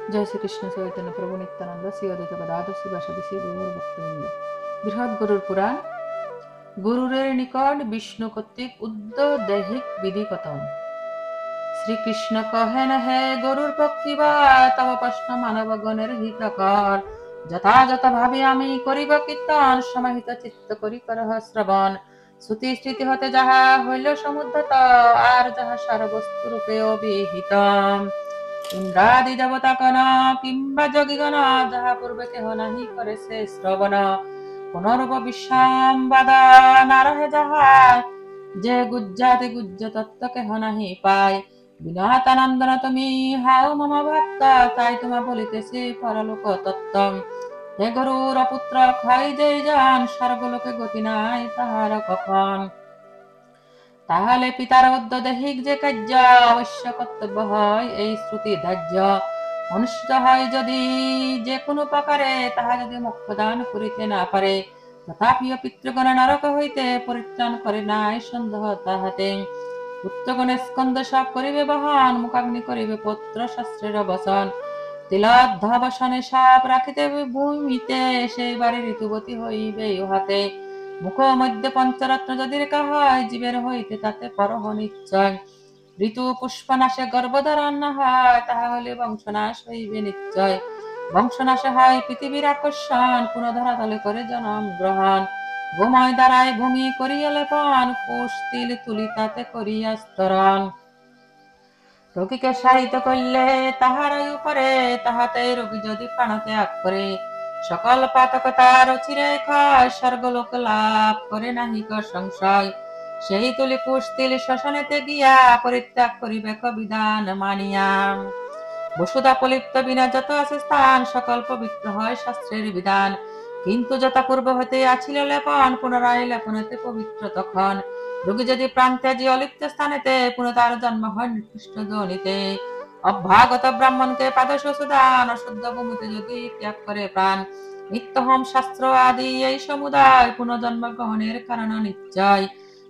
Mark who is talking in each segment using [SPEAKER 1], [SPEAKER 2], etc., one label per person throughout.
[SPEAKER 1] जय श्री कृष्ण चैतन्य प्रभु नित्यानंद श्री अद्वैत गदाधर शिवासादि श्री गौर भक्तवृंद। বৃহৎ গরুর পুরাণ। গরুরের নিকট বিষ্ণু কর্তৃক উদ্যোদেহিক বিধি কথন। শ্রীকৃষ্ণ কহেন, হে গরুর পক্ষী বা তব প্রশ্ন মানবগণের হিতকর। যথাযথ ভাবে আমি করিব কীর্তন, সমাহিত চিত্ত করি করহ শ্রবণ। শ্রুতি স্মৃতি হতে যাহা হইল সমুদ্ধত, আর যাহা সারবস্তু রূপে অবিহিত। ইন্দ্রাদি দেবতাগণ কিংবা যোগীগণ যাহা পূর্বে কেহ নাহি করেছে শ্রবণ। পুনরূপ বিশ্বম্বাদ নারহে যাহা, যে গুজ্জাতি গুজ্জ তত্ত্ব কেহ নাহি পায়। বিনাতানন্দন তুমি হাও মম ভক্ত, তাই তোমা বলিতেছি পরলোক তত্ত্ব। হে গরুর পুত্র ক্ষয় যেই যান, স্বর্গলোকে গতি নাই তাহার কখন। তাহলে পিতার উদ্যোদেহিক যে কার্য, অবশ্য কর্তব্য হয় এই শ্রুতি ধার্য। অনুষ্ঠিত হয় যদি যে কোনো প্রকারে, তাহা যদি মোক্ষ দান করিতে না পারে, তথাপিও পিতৃগণ নরক হইতে পরিত্রাণ করে নাই সন্দেহ তাহাতে। পুত্রগণে স্কন্দ সব করিবে বহন, মুখাগ্নি করিবে পুত্র শাস্ত্রের বসন। তিলোধ্যাবসনে সাপ রাখিতে ভূমিতে, সেই বাড়ি ঋতুবতী হইবে ইহাতে। মুখ মধ্যে পঞ্চরত্ন যদি রেখা হয়, জীবের হইতে তাতে পরহ নিশ্চয়। ঋতু পুষ্পনাশে গর্ভধারণ না হয়, তাহা হলে বংশনাশ হইবে নিশ্চয়। বংশনাশে হয় পৃথিবীর আকর্ষণ, পুনঃ ধরাতলে করে জন্ম গ্রহণ। গোময় দ্বারায় ভূমি করিয়া লেপন, কুশ তিল তুলি তাতে করিয়া স্তরণ। রোগীকে সাহিত্য করলে তাহার উপরে, তাহাতে রোগী যদি প্রাণ ত্যাগ করে, সকল পাতক তার চিরে খায়, স্বর্গলোক লাভ করে নাহিক সংশয়। সেই তুলি কুশ তিল শ্মশানেতে গিয়া, পরিত্যাগ করিবে বিধান মানিয়া। বসুধা প্রলিপ্ত বিনা যত আছে স্থান, সকল পবিত্র হয় শাস্ত্রের বিধান। কিন্তু যথা পূর্ব হতে আছিল লেপন, পুনরায় লেপনেতে পবিত্র তখন। রোগী যদি প্রাণ ত্যাজি অলিপ্ত স্থানেতে, পুনঃ তার জন্ম হয় নিকৃষ্ট যোনিতে। অভ্যাগত ব্রাহ্মণকে পাদশ সুদান, অশুদ্ধ ভূমিতে যদি ত্যাগ করে প্রাণ। নিত্যহোম শাস্ত্র আদি এই সমুদায়, পুনর্জন্ম গ্রহণের কারণ নিশ্চয়।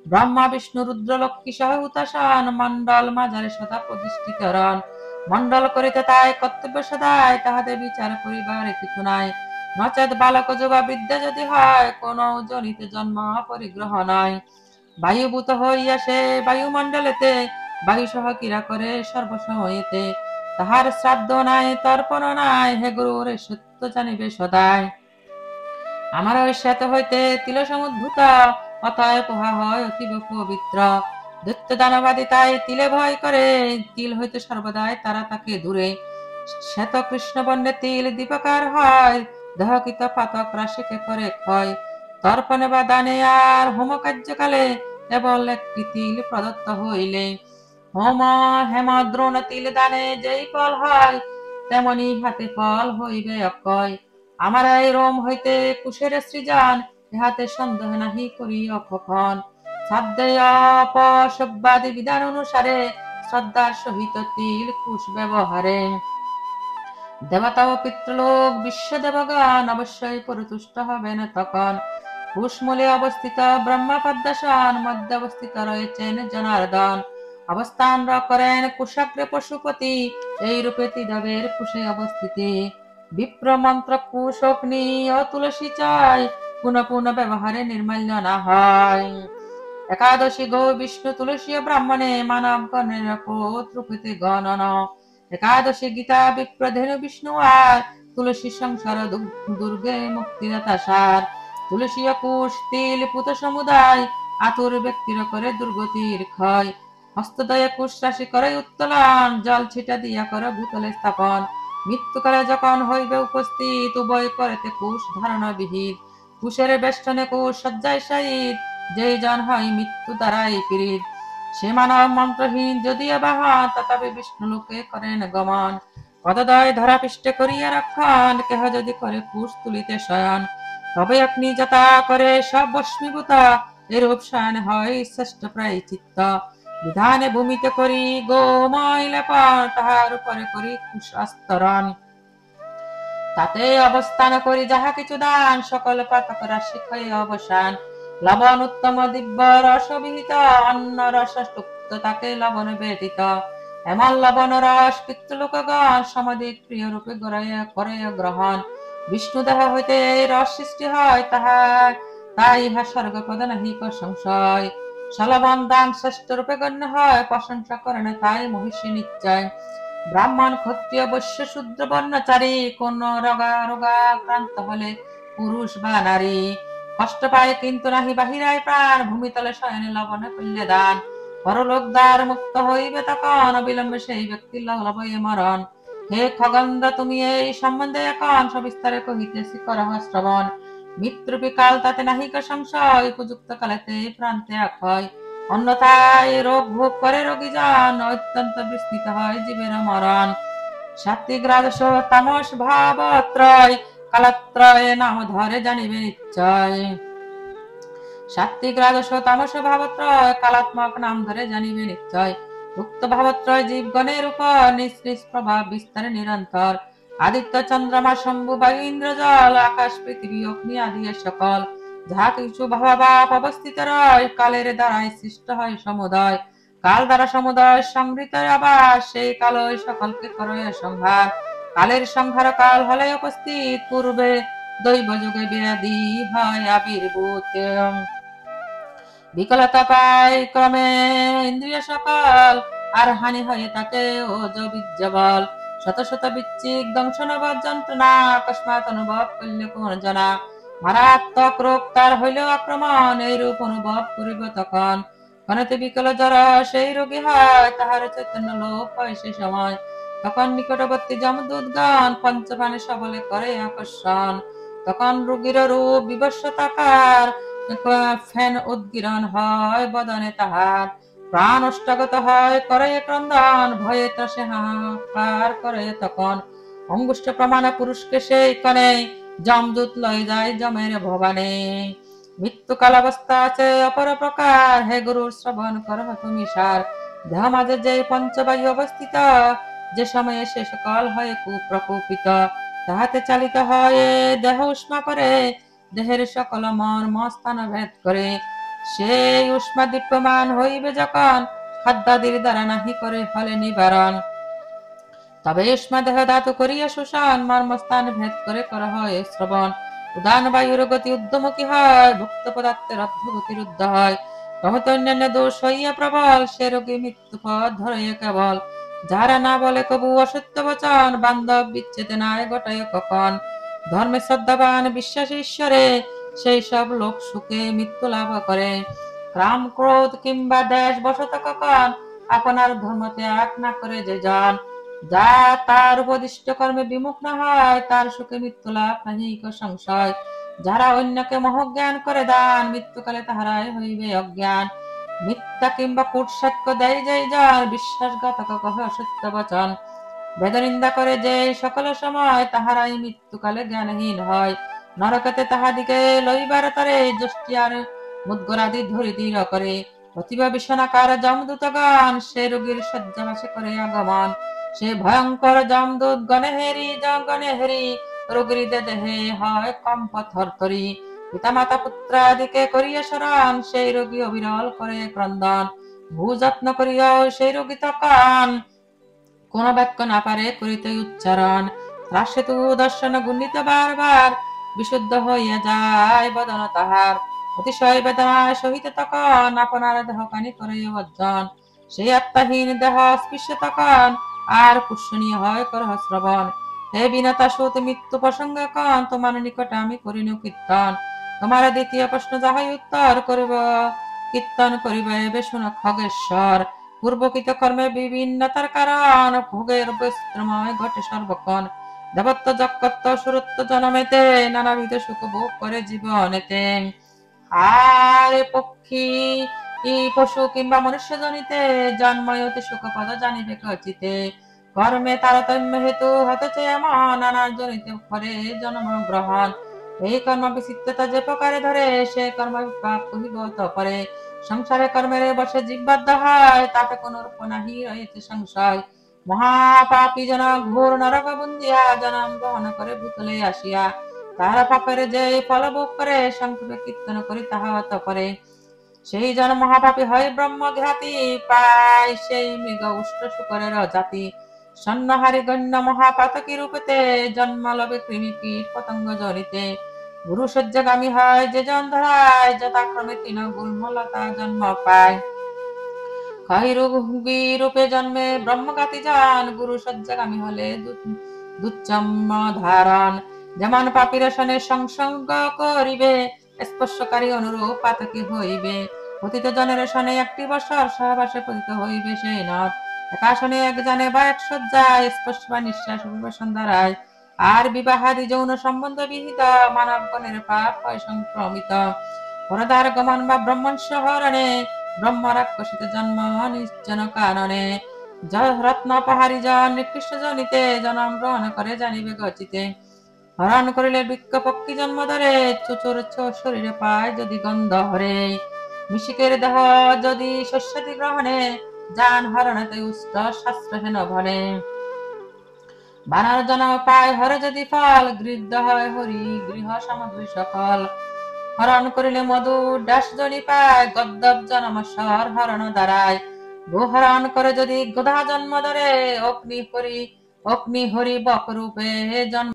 [SPEAKER 1] ব্রহ্মা বিষ্ণু রুদ্র লক্ষ্মী সহ হুতাশন, মণ্ডল মাঝারে সদা প্রতিষ্ঠিত রন। মণ্ডল করিতে তাই কর্তব্য সদায়, তাহাতে বিচার করিবার কিছু নাই। নচেত বালক যুবা বিদ্যা যদি হয়, কোন জনিতে জন্ম পরিগ্রহ নয়। বায়ুভূত হইয়া সে বায়ুমণ্ডলেতে, বায়ু সহ ক্রীড়া করে সর্বসময়েতে। তাহার শ্রাদ্ধ নাই তর্পণ নাই, হে গুরুর সত্য জানিবে সদায়। আমার ওই শ্বেত হইতে তিল সমুদ্ভূত, অতএব উহা হয় অতীব পবিত্র। দৈত্য দানবাদী তাই তিলে ভয় করে, তিল হইতে সর্বদাই তারা তাকে দূরে। শ্বেত কৃষ্ণ বর্ণে তিল দীপকার হয়, দেহকৃত পাতক রাশিকে করে ক্ষয়। তর্পণে বা দানে আর হোম কার্যকালে, কেবল একটি তিল প্রদত্ত হইলে। হোম হেম দ্রোণ তিল দানে যেই ফল হয়, তেমনি হাতে ফল হইবে অক্ষয়। আমার এই রোম হইতে কুশের সৃজন, ইহাতে সন্দেহ নাহি করি অকখন। শ্রাদ্ধেয় অপসব্যাদি বিধান অনুসারে, শ্রদ্ধার সহিত তিল কুশ ব্যবহারে। দেবতা ও পিতৃলোক বিশ্ব দেবগণ অবশ্যই পরিতুষ্ট হবেন তখন। কুশমূলে অবস্থিত ব্রহ্মা পদ্মাসন, মধ্যে অবস্থিত রয়েছেন জনার্দন। অবস্থান করেন কুশাগ্রে পশুপতি, এই রূপে তিদবের কুশে অবস্থিতি। বিপ্র মন্ত্র কুশ অগ্নি ও তুলসী চাই, পুনঃ পুনঃ ব্যবহারে নির্মাল্য না হয়। একাদশী গো বিষ্ণু তুলসী ব্রাহ্মণে, মানব গণের রূপেতে গণন। একাদশী গীতা বিপ্রধেনু বিষ্ণু আর, তুলসী সংসার দুর্গে মুক্তিদাতা সার। তুলসী কুশ তিল পুত সমুদায়, আতুর ব্যক্তির করে দুর্গতির ক্ষয়। হস্তদয়ে কুশ রাশি করে উত্তোলন, জল ছিটা দিয়া করে ভূতলে স্থাপন। মৃত্যুকালে যখন হইবে উপস্থিত, উভয় করেতে কুশ ধারণ বিহিত। কুশের বেষ্টনে কুশ শয্যায় শায়িত, যেই জন হয় মৃত্যু দ্বারাই পীড়িত। সে মানব মন্ত্রহীন যদিও বাহন, তথাপি বিষ্ণু লোকে করেন গমন। পদদয় ধরা পৃষ্ঠে করিয়া রক্ষণ, কেহ যদি করে কুশ তুলিতে শয়ন। তবে আপনি যথা করে সব বস্মীভূত, এরূপ শয়ন হয় শ্রেষ্ঠ প্রায়শ্চিত্ত। বিধানে ভূমিতে করি গোময় লেপন, তাহার উপরে করি কুশ আস্তরণ। তাতে অবস্থান করি যাহা কিছু দান, সকল পাতক রাশি ক্ষয়ে অবসান। লবণ উত্তম দিব্য রস বিহিত, অন্ন রস টুক্ত তাকে লবণ ব্যতীত। এমন লবণ রস পিতৃলোকগণ সমাধিক প্রিয় রূপে করে গ্রহণ। বিষ্ণু দেহ হইতে এই রস সৃষ্টি হয়, তাই ইহা স্বর্গপদ নাহি সংশয়। সলবন দান শ্রেষ্ঠ রূপে গণ্য হয়, প্রশংসা করেন তাই মহিষী নিশ্চয়। ব্রাহ্মণ ক্ষত্রিয় বৈশ্য শূদ্র বর্ণচারী কোন রোগাক্রান্ত হলে পুরুষ বা নারী কষ্ট পায়, কিন্তু নাহি বাহিরায় প্রাণ। ভূমিতলে শয়নে লবণে করলে দান, পরলোক দ্বার মুক্ত হইবে তখন, অবিলম্বে সেই ব্যক্তি লবয়ে মরণ। হে খগেন্দ্র, তুমি এই সম্বন্ধে এখন সবিস্তারে কহিতেছি, করহ শ্রবণ। মৃত্যুরূপী কাল তাতে নাহিক সংশয়, উপযুক্ত কালেতে প্রাণ ত্যাগ হয়। অন্যথায় রোগ ভোগ করে রোগী জন, অত্যন্ত বিস্মিত হয় জীবের মরণ। সাত্বিক রাজস তামস ভাবত্রয়, কালত্রয় নাম ধরে জানিবে নিশ্চয়। সাত্বিক রাজস তামস ভাবত্রয়, কালাত্মক নাম ধরে জানিবে নিশ্চয়। উক্ত ভাবত্রয় জীবগণের উপর নিঃশ্রেষ প্রভাব বিস্তারে নিরন্তর। আদিত্য চন্দ্রমা শম্ভু বায়ু ইন্দ্র জল, আকাশ পৃথিবী অগ্নি আদি সকল যাহা কিছু ভাবাভাব অবস্থিত রয়, কালের দ্বারাই সৃষ্ট হয় সমুদয়। কাল দ্বারা সমুদয় সংহৃত আবার, সেই কালই সকলকে করে সংহার। কালের সংহার কাল হলে উপস্থিত, পূর্বে দৈব যুগে ব্যাধি হয় আবির্ভূত। বিকলতা পায় ক্রমে ইন্দ্রিয় সকল, আর হানি হয়ে থাকে ওজ বীর্যবল। শত শত বিচ্ছিক দংশনবৎ যন্ত্রণা, অকস্মাৎ অনুভব করলে কোন জনা। মারাত্মক রোগ তার হইল আক্রমণ, এইরূপ অনুভব করিব তখন। ক্ষণেতে বিকল জ্বর সেই রোগী হয়, তাহার চৈতন্য লোপ হয় সে সময়। তখন নিকটবর্তী যমদূতগণ পঞ্চপ্রাণে সবলে করে আকর্ষণ। তখন রোগীর রূপ বিভৎসতাকার, ফেন উদ্গীরণ হয় বদনে তাহার। প্রাণ অষ্টাগত হয় করে ক্রন্দন, ভয়ে ত্রাসে হাহাকার করে তখন। অঙ্গুষ্ঠ প্রমাণে পুরুষকে সেই কনে, যমদূত লয়ে যায় যমের ভবানে। মৃত্যুকাল অবস্থা আছে অপর প্রকার, হে গুরুর শ্রবণ করহ তুমি সার। দেহ মাঝে যে পঞ্চবায়ু অবস্থিত, যে সময়ে সে সকল হয় কুপ্রকোপিত। তাহাতে চালিত হয় দেহ উষ্মা করে, দেহের সকল মর্ম স্থান ভেদ করে। সেই উষ্মা দীপ্যমান হইবে যখন, খাদ্যাদির দ্বারা নাহি করে ফলে নিবারণ। তবে উষ্মা দেহ ধাতু করিয়া শোষণ, মর্মস্থান ভেদ করে করা হয় শ্রবণ। উদান বায়ুর গতি ঊর্ধ্বমুখী হয়, ভুক্ত পদার্থের অর্ধগতি রুদ্ধ হয়। ক্রমত অন্যান্য দোষ হইয়া প্রবল, সে রোগী মৃত্যু পথ ধরে কেবল। যারা না বলে কবু অসত্য বচন, বান্ধব বিচ্ছেদ নাই ঘটায় কখন। ধর্মে শ্রদ্ধাবান বিশ্বাস ঈশ্বরে, সেই সব লোক সুখে মৃত্যু লাভ করে। কাম ক্রোধ কিংবা দেশ বশত কখন, আপনার ধর্ম ত্যাগ না করে যে জন। যা তার উপদিষ্ট কর্মে বিমুখ না হয়, তার সুখে মৃত্যু লাভ নাহি সংশয়। যারা অন্যকে মহজ্ঞান করে দান, মৃত্যুকালে তাহারাই হইবে অজ্ঞান। মিথ্যা কিংবা কূট সাক্ষ্য দেয় যেই জন, বিশ্বাসঘাতক কহে অসত্য বচন। বেদনিন্দা করে যে সকল সময়, তাহারাই মৃত্যুকালে জ্ঞানহীন হয়। নরকতে তাহাদিকে লইবার তরে, যষ্টিয়ার মুদ্গরাদি ধরিদির করে। প্রতিভা ভীষণাকার যমদূতগণ, সে রোগীর শয্যাবাসে করে আগমন। সে ভয়ঙ্কর যমদূত গণে হেরি, রোগীর দেহে হয় কম্প থরথরি। পিতা মাতা পুত্রাদিকে করিয়া শরণ, সেই রোগী অবিরল করে ক্রন্দন। ভূযত্ন করিয়াও সেই রোগী তখন, কোন বাক্য না পারে করিতে উচ্চারণ। রাশেতু দর্শন গুণিত বারবার, বিশুদ্ধ হইয়া যায় বদন তাহার। অতিশয় বেদনায় সহিত তখন, আপনার দেহ কানি করে বর্জন। সেই আত্মাহীন দেহ স্পৃশ্য তখন, আর পুষ্যনীয় হয় করহ শ্রবণ। হে বিনতা সুত, মৃত্যু প্রসঙ্গে কন, তোমার নিকটে আমি করিনু কীর্তন। তোমার দ্বিতীয় প্রশ্ন যাহাই উত্তর করিব, কীর্তন করিবে এবে শুন খগেশ্বর। পূর্বকৃত কর্মে বিভিন্নতার কারণ, ভোগের বৈচিত্র্যময় ঘটে সর্বক্ষণ। দেবত্ব যক্ষত্ব সুরত্ব জনমেতে, নানাবিধ সুখ ভোগ করে জীবনেতে। আর পক্ষী পশু কিংবা মনুষ্য জনিতে, জন্ময় অতি সুখপদ জানিবে কচিতে। কর্মে তারতম্য হেতু হতেছে এমন, নানা জনিতে করে জন্ম গ্রহণ। এই কর্ম বিচিত্রতা যে প্রকারে ধরে, সে কর্ম বিপাক কহিব তপরে। সংসারে কর্মের বসে জীববাধ্য হয়, তাতে কোন রূপ নাহি রয়েছে সংশয়। মহাপাপী জন ঘোর নরক বন্দিয়া, জনম গ্রহণ করে ভূতলে আসিয়া। তাহারা পাপের যে ফল ভোগ করে, সংক্ষেপে কীর্তন করি তাহা তপরে। সেই জন মহাপাপী হয় ব্রহ্মঘাতী, পায় সেই মৃগ উষ্ট শুকরের জাতি। সন্ন্যাহারী গণ্য মহাপাতকী রূপেতে, জন্ম লবে কৃমি কীট পতঙ্গ জনিতে। গুরু শয্যাগামী হয় যে জন ধরায়, যথাক্রমে তৃণ গুল্মলতা জন্ম পায়। ক্ষয়রোগী রূপে জন্মে ব্রহ্মঘাতী জন, গুরু শয্যাগামী হলে দুচ্চম্ম ধারণ। যেমন পাপী রসনে সংসর্গ করিবে, স্পর্শকারী অনুরূপ পাতকী হইবে। পতিত জনের সনে 1টি বৎসর সহবাসে পতিত হইবে সেই নর। একাসনে এক জানে বা এক শয্যায়, স্পর্শ বা নিঃশ্বাস অভিবাসন দ্বারায়। আর বিবাহাদি যৌন সম্বন্ধ বিহিত, মানবগণের পাপ হয় সংক্রমিত। পরদার গমন বা ব্রহ্মস্য হরণে, ব্রহ্ম রাক্ষসিত জন্ম নিশ্চন কারণে। রত্নপহারী জন নিকৃষ্ট জনিতে, জনম গ্রহণ করে জানিবে গচিতে। হরণ করিলে বৃক্ষ পক্ষী জন্ম ধরে, চুচুর শরীরে পায় যদি গন্ধ হরে। মিশিকের দেহ যদি শস্যাদি গ্রহণে, যান হরণতে উষ্ট শাস্ত্রহীন ভরে। বানর জন্ম পায় হরে যদি ফল, গৃহীত হয় হরি গৃহ সামগ্রী সকল। হরণ করিলে মধু ডাস জনি পায়, গদ্দব জনমস্বর হরণ দ্বারায়। গো হরণ করে যদি গোধা জন্ম ধরে, অগ্নি হরি বক রূপে জন্ম